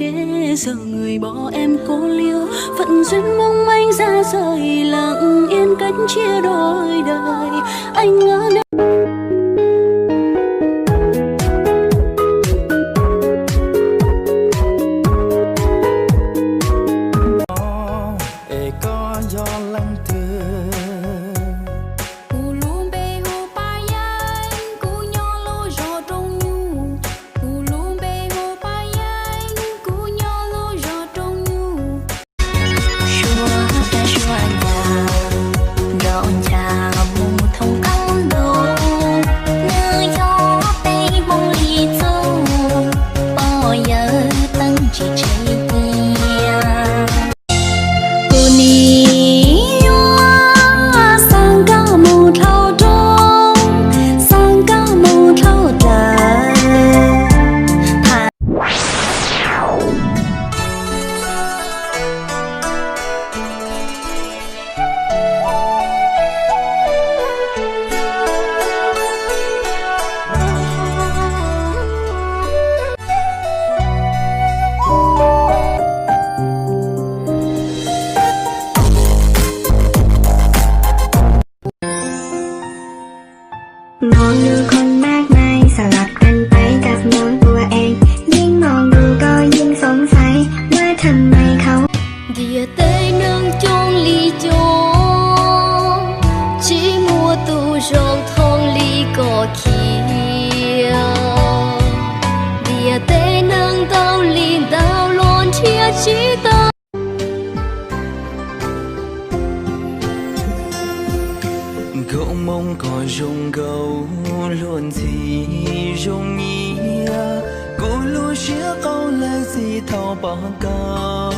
để giờ người bỏ em cô liêu. Phận duyên mong manh ra rời lặng yên cách chia đôi đời. Anh ngỡมองดูคนมากมายสลับกันไปกับมองตัวเองยิ่งมองดูก็ยิ่งสงสัยว่าทำไมเขา Địa tê nâng chôn ly chôn chỉ mua tu rong thong ly cỏ kia. Địa tê nâng tao liền tao luôn chia chỉ tao. Gấu mông có rung gấu luôn gì rung nhia. Cô lu xía câu lời gì thao bỏ cao.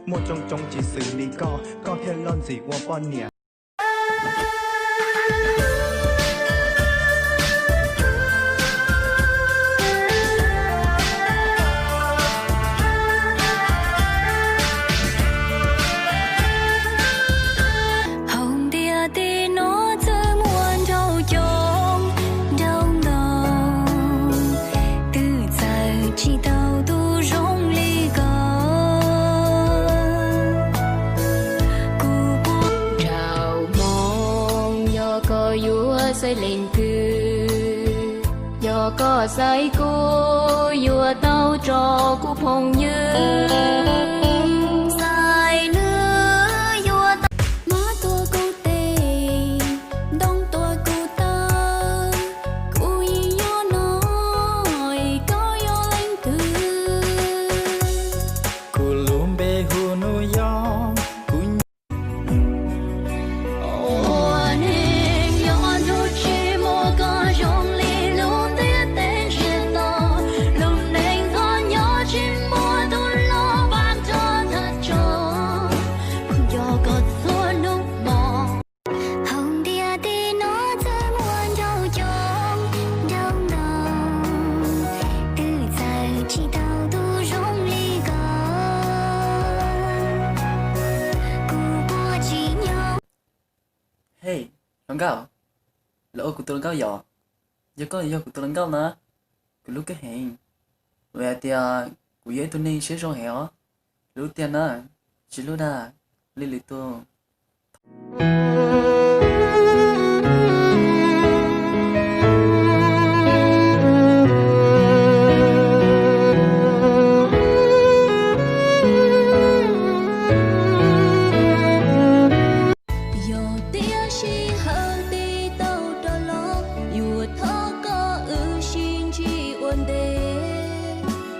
Một trong chỉ xử lý có theo lon gì qua bọn nè. Hồng địa đi nó chơi muôn trâu trống đông đông từ giờ chỉ tao tu rong ly gò. Xây lên cư do có say cô vừa tao trò của phong như sai nữa vừa tao má tua cô tê đông tua cô ta cô y nhớ nói có yo lên cư Cô luôn bê hù nu yo. Hey, lần cao, lỡ của tôi lần cao giờ, giờ có lý do của tôi lần cao nữa, cái lúc cái hẹn, về thì của giấy tôi nên sẽ rồi hẹn, lúc tiền á, chỉ lúc đã, lý lịch tôi.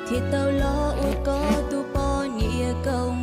Thì tao lo có tu po nhẹ cầu